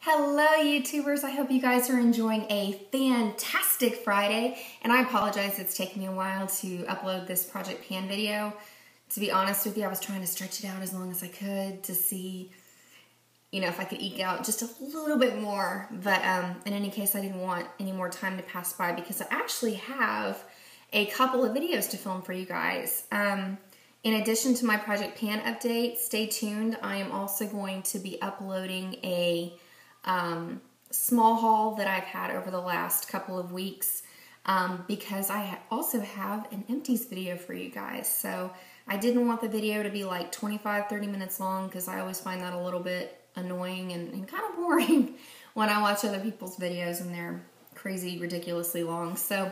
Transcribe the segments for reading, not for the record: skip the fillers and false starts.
Hello YouTubers, I hope you guys are enjoying a fantastic Friday, and I apologize it's taken me a while to upload this Project Pan video. To be honest with you, I was trying to stretch it out as long as I could to see, if I could eke out just a little bit more, but in any case I didn't want any more time to pass by because I actually have a couple of videos to film for you guys. In addition to my Project Pan update, stay tuned, I am also going to be uploading a small haul that I've had over the last couple of weeks because I also have an empties video for you guys. So I didn't want the video to be like 25-30 minutes long because I always find that a little bit annoying and kind of boring when I watch other people's videos and they're crazy, ridiculously long. So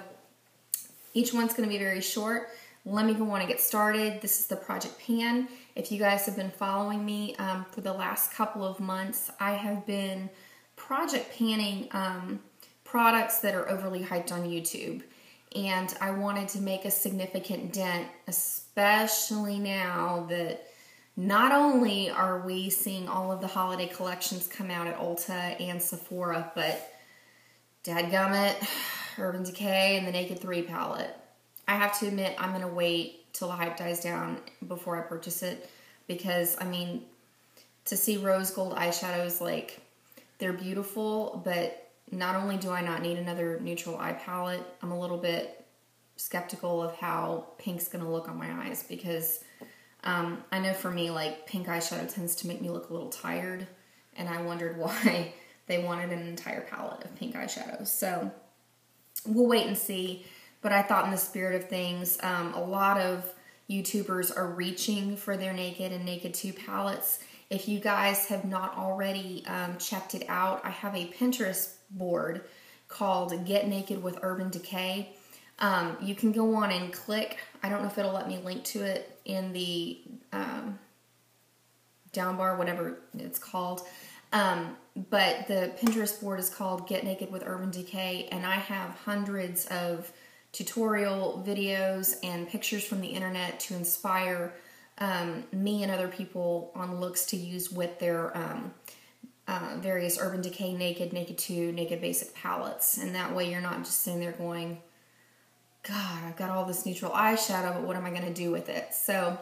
each one's going to be very short. Let me go on and get started. This is the Project Pan. If you guys have been following me for the last couple of months, I have been project panning products that are overly hyped on YouTube. And I wanted to make a significant dent, especially now that not only are we seeing all of the holiday collections come out at Ulta and Sephora, but dadgummit, Urban Decay and the Naked 3 palette. I have to admit, I'm going to wait till the hype dies down before I purchase it because, to see rose gold eyeshadows, like, they're beautiful, but not only do I not need another neutral eye palette, I'm a little bit skeptical of how pink's going to look on my eyes because I know for me, like, pink eyeshadow tends to make me look a little tired, and I wondered why they wanted an entire palette of pink eyeshadows. So we'll wait and see. But I thought in the spirit of things, a lot of YouTubers are reaching for their Naked and Naked 2 palettes. If you guys have not already checked it out, I have a Pinterest board called Get Naked with Urban Decay. You can go on and click. I don't know if it'll let me link to it in the down bar, whatever it's called. But the Pinterest board is called Get Naked with Urban Decay, and I have hundreds of tutorial videos and pictures from the internet to inspire me and other people on looks to use with their various Urban Decay Naked, Naked 2, Naked Basic palettes. And that way you're not just sitting there going, God, I've got all this neutral eyeshadow, but what am I going to do with it? So,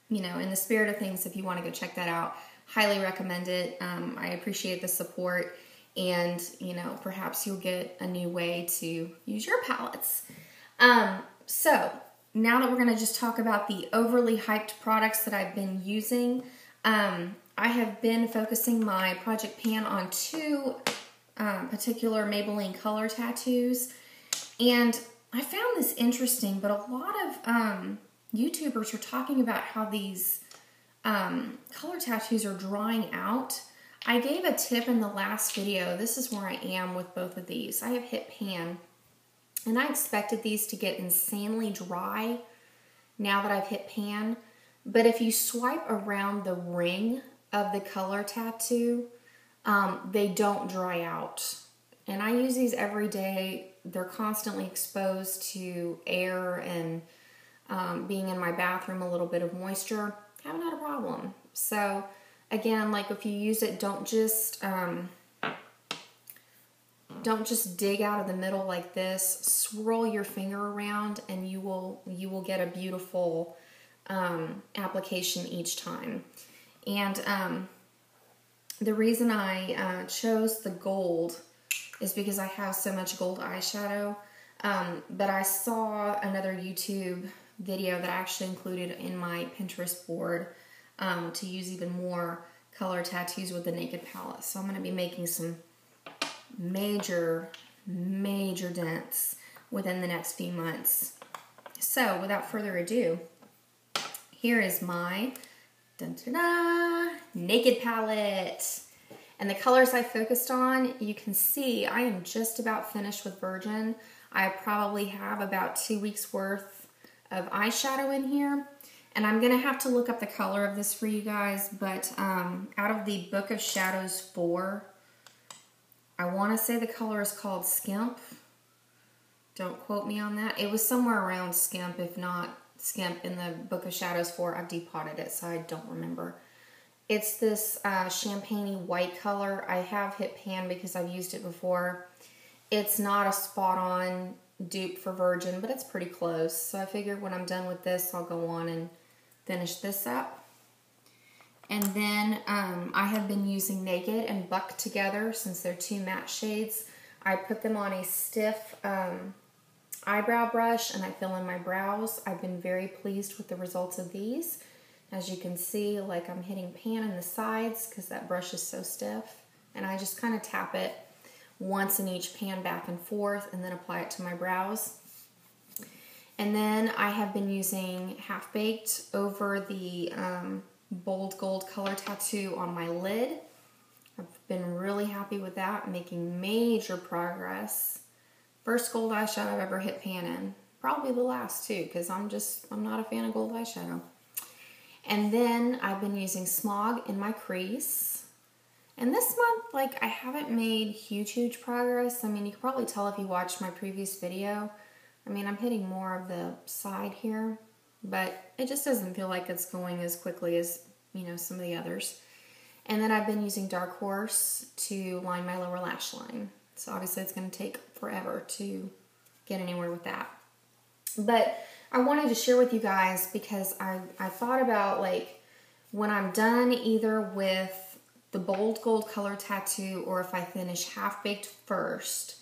in the spirit of things, if you want to go check that out, highly recommend it. I appreciate the support. And, perhaps you'll get a new way to use your palettes. So, now that we're going to just talk about the overly hyped products that I've been using, I have been focusing my Project Pan on two particular Maybelline color tattoos. And I found this interesting, but a lot of YouTubers are talking about how these color tattoos are drying out. I gave a tip in the last video. This is where I am with both of these. I have hit pan, and I expected these to get insanely dry now that I've hit pan. But if you swipe around the ring of the color tattoo, they don't dry out. And I use these every day. They're constantly exposed to air and being in my bathroom, a little bit of moisture. Haven't had a problem. So again, like if you use it, don't just dig out of the middle like this. Swirl your finger around, and you will get a beautiful application each time. And the reason I chose the gold is because I have so much gold eyeshadow. But I saw another YouTube video that I actually included in my Pinterest board to use even more color tattoos with the Naked palette. So I'm going to be making some major dents within the next few months. So without further ado, here is my Naked palette. And the colors I focused on, you can see I am just about finished with Virgin. I probably have about 2 weeks worth of eyeshadow in here. And I'm going to have to look up the color of this for you guys, but out of the Book of Shadows 4, I want to say the color is called Skimp. Don't quote me on that. It was somewhere around Skimp, if not Skimp, in the Book of Shadows 4. I've depotted it, so I don't remember. It's this champagne-y white color. I have hit pan because I've used it before. It's not a spot-on dupe for Virgin, but it's pretty close. So I figured when I'm done with this, I'll go on and finish this up. And then I have been using Naked and Buck together since they're two matte shades. I put them on a stiff eyebrow brush and I fill in my brows. I've been very pleased with the results of these. As you can see, like I'm hitting pan in the sides because that brush is so stiff. And I just kind of tap it once in each pan back and forth and then apply it to my brows. And then I have been using Half Baked over the bold gold color tattoo on my lid. I've been really happy with that, making major progress. First gold eyeshadow I've ever hit pan in. Probably the last too, because I'm not a fan of gold eyeshadow. And then I've been using Smog in my crease. And this month, like, I haven't made huge progress. I mean, you can probably tell if you watched my previous video. I mean, I'm hitting more of the side here, but it just doesn't feel like it's going as quickly as, you know, some of the others. And then I've been using Dark Horse to line my lower lash line. So obviously it's going to take forever to get anywhere with that. But I wanted to share with you guys because I thought about, like, when I'm done either with the bold gold color tattoo or if I finish Half Baked first,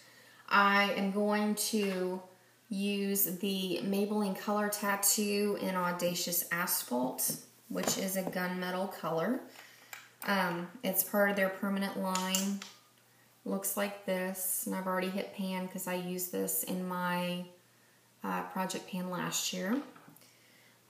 I am going to use the Maybelline color tattoo in Audacious Asphalt, which is a gunmetal color. It's part of their permanent line. Looks like this, and I've already hit pan because I used this in my project pan last year.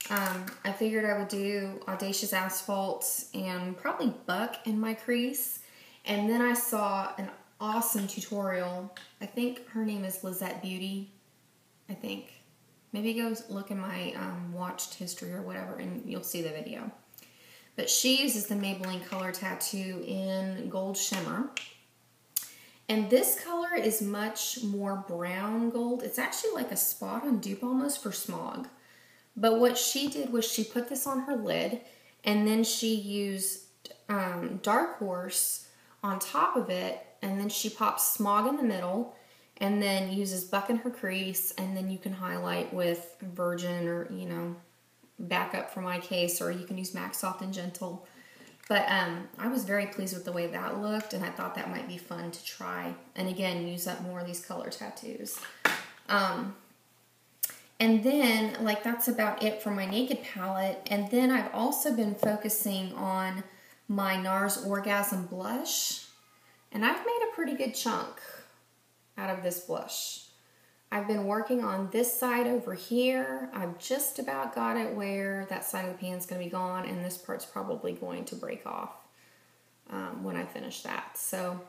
I figured I would do Audacious Asphalt and probably Buck in my crease. And then I saw an awesome tutorial. I think her name is Lizette Beauty, I think. Maybe go look in my watched history or whatever and you'll see the video. But she uses the Maybelline color tattoo in Gold Shimmer. And this color is much more brown gold. It's actually like a spot on dupe almost for Smog. But what she did was she put this on her lid and then she used Dark Horse on top of it, and then she pops Smog in the middle and then uses Buck in her crease, and then you can highlight with Virgin or, you know, Backup for my case, or you can use MAC Soft and Gentle. But I was very pleased with the way that looked, and I thought that might be fun to try. And again, use up more of these color tattoos. And then, like, that's about it for my Naked palette. And then I've also been focusing on my NARS Orgasm blush. And I've made a pretty good chunk out of this blush. I've been working on this side over here. I've just about got it where that side of the pan's going to be gone, and this part's probably going to break off when I finish that. So,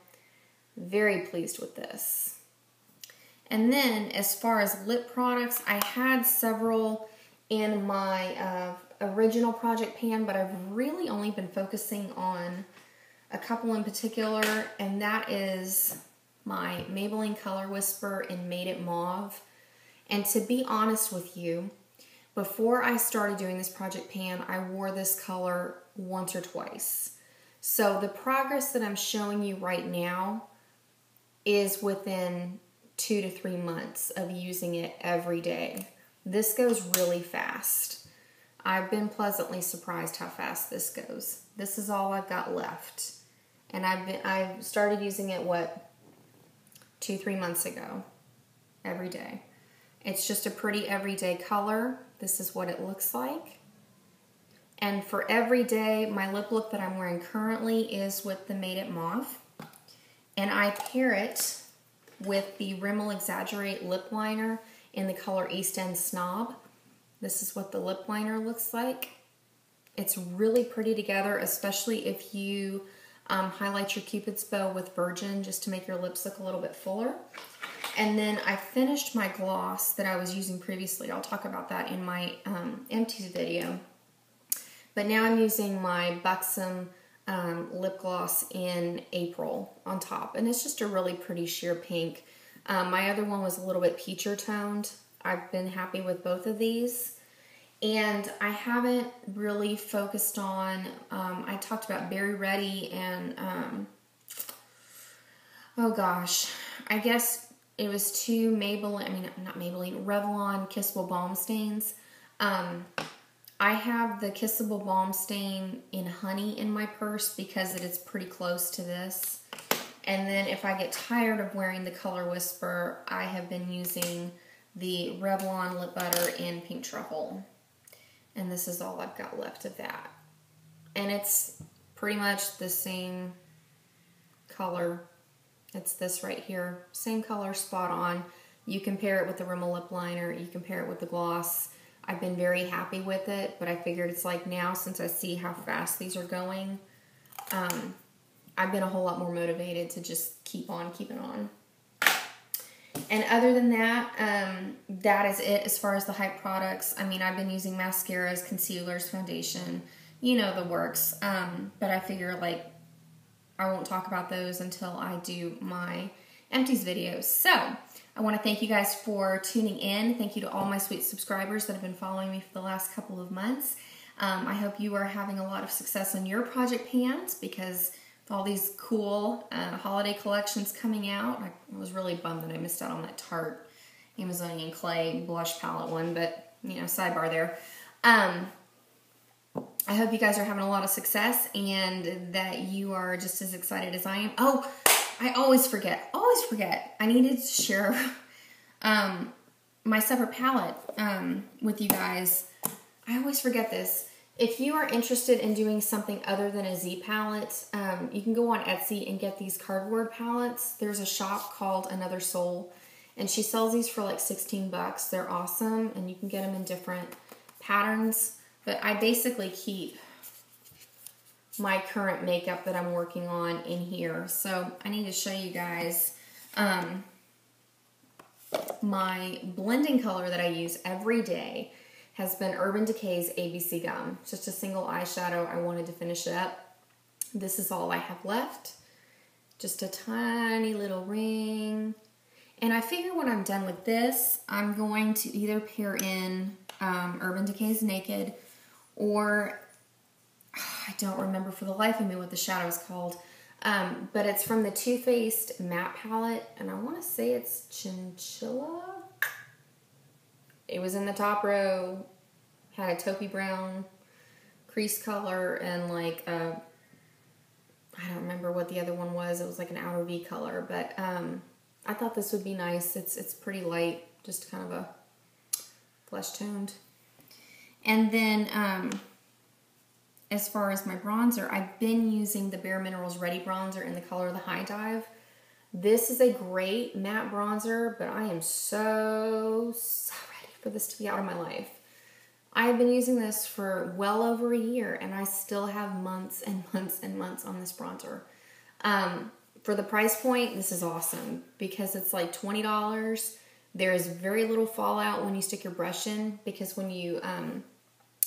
very pleased with this. And then, as far as lip products, I had several in my original project pan, but I've really only been focusing on a couple in particular, and that is my Maybelline Color Whisper in Made It Mauve. And to be honest with you, before I started doing this project pan, I wore this color once or twice. So the progress that I'm showing you right now is within 2 to 3 months of using it every day. This goes really fast. I've been pleasantly surprised how fast this goes. This is all I've got left. And I've started using it, 2-3 months ago, every day. It's just a pretty everyday color. This is what it looks like. And for every day, my lip look that I'm wearing currently is with the Made It Mauve. And I pair it with the Rimmel Exaggerate lip liner in the color East End Snob. This is what the lip liner looks like. It's really pretty together, especially if you highlight your Cupid's bow with Virgin just to make your lips look a little bit fuller. And then I finished my gloss that I was using previously. I'll talk about that in my empties video. But now I'm using my Buxom lip gloss in April on top. And it's just a really pretty sheer pink. My other one was a little bit peacher toned. I've been happy with both of these. And I haven't really focused on, I talked about Berry Ready and, oh gosh, I guess it was two Maybelline, I mean, not Maybelline, Revlon Kissable Balm Stains. I have the Kissable Balm Stain in Honey in my purse because it is pretty close to this. And then if I get tired of wearing the Color Whisper, I have been using the Revlon Lip Butter in Pink Truffle. And this is all I've got left of that. And it's pretty much the same color. It's this right here. Same color, spot on. You compare it with the Rimmel Lip Liner. You compare it with the gloss. I've been very happy with it, but I figured it's like now, since I see how fast these are going, I've been a whole lot more motivated to just keep on keeping on. And other than that, that is it as far as the hype products. I mean, I've been using mascaras, concealers, foundation, you know the works. But I figure like I won't talk about those until I do my empties videos. So I want to thank you guys for tuning in. Thank you to all my sweet subscribers that have been following me for the last couple of months. I hope you are having a lot of success on your project pans, because with all these cool holiday collections coming out, I was really bummed that I missed out on that Tarte Amazonian Clay blush palette one, but you know, sidebar there. I hope you guys are having a lot of success and that you are just as excited as I am. Oh, I always forget. I needed to share my separate palette with you guys. I always forget this. If you are interested in doing something other than a Z palette, you can go on Etsy and get these cardboard palettes. There's a shop called Another Soul, and she sells these for like 16 bucks. They're awesome, and you can get them in different patterns. But I basically keep my current makeup that I'm working on in here. So I need to show you guys my blending color that I use every day has been Urban Decay's ABC Gum. Just a single eyeshadow. I wanted to finish it up. This is all I have left. Just a tiny little ring. And I figure when I'm done with this, I'm going to either pair in Urban Decay's Naked, or I don't remember for the life of me what the shadow is called. But it's from the Too Faced matte palette, and I want to say it's Chinchilla. It was in the top row, had a taupey brown crease color, and like I don't remember what the other one was. It was like an outer V color, but I thought this would be nice. It's pretty light, just kind of a flesh toned. And then as far as my bronzer, I've been using the Bare Minerals Ready Bronzer in the color of the High Dive. This is a great matte bronzer, but I am so ready for this to be out of my life. I have been using this for well over a year, and I still have months and months and months on this bronzer. For the price point, this is awesome because it's like $20. There is very little fallout when you stick your brush in, because when you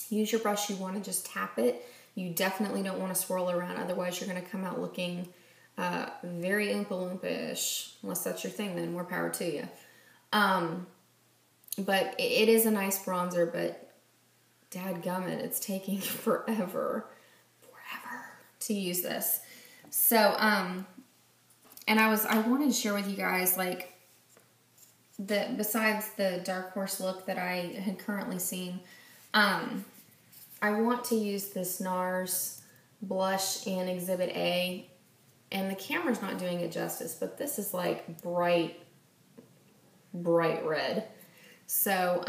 use your brush, you want to just tap it. You definitely don't want to swirl around, otherwise you're going to come out looking very Oompa Loompa-ish. Unless that's your thing, then more power to you. But it is a nice bronzer, but dadgummit, it's taking forever to use this. So, and I wanted to share with you guys, like, besides the Dark Horse look that I had currently seen, I want to use this NARS blush in Exhibit A, and the camera's not doing it justice, but this is like bright red. So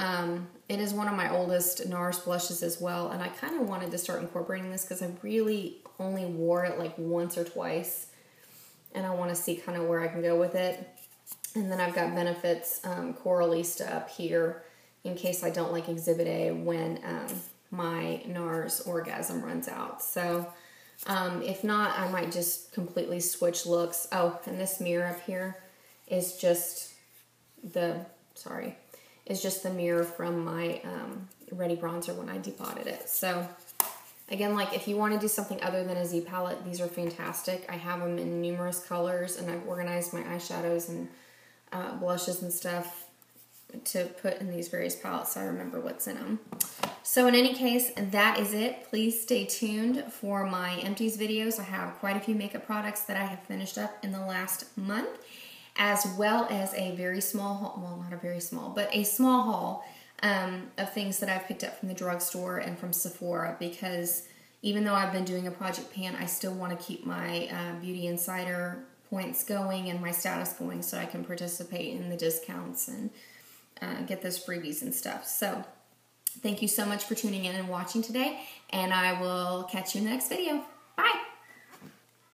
it is one of my oldest NARS blushes as well, and I kind of wanted to start incorporating this because I really only wore it like once or twice, and I want to see kind of where I can go with it. And then I've got Benefit's Coralista up here in case I don't like Exhibit A when my NARS Orgasm runs out. So if not, I might just completely switch looks. Oh, and this mirror up here is just the mirror from my Ready Bronzer when I depotted it. So again, like, if you want to do something other than a Z palette, these are fantastic. I have them in numerous colors, and I've organized my eyeshadows and blushes and stuff to put in these various palettes so I remember what's in them. So in any case, that is it. Please stay tuned for my empties videos. I have quite a few makeup products that I have finished up in the last month, as well as a very small haul, well, not a very small, but a small haul of things that I've picked up from the drugstore and from Sephora, because even though I've been doing a project pan, I still want to keep my Beauty Insider points going and my status going so I can participate in the discounts and get those freebies and stuff. So thank you so much for tuning in and watching today, and I will catch you in the next video.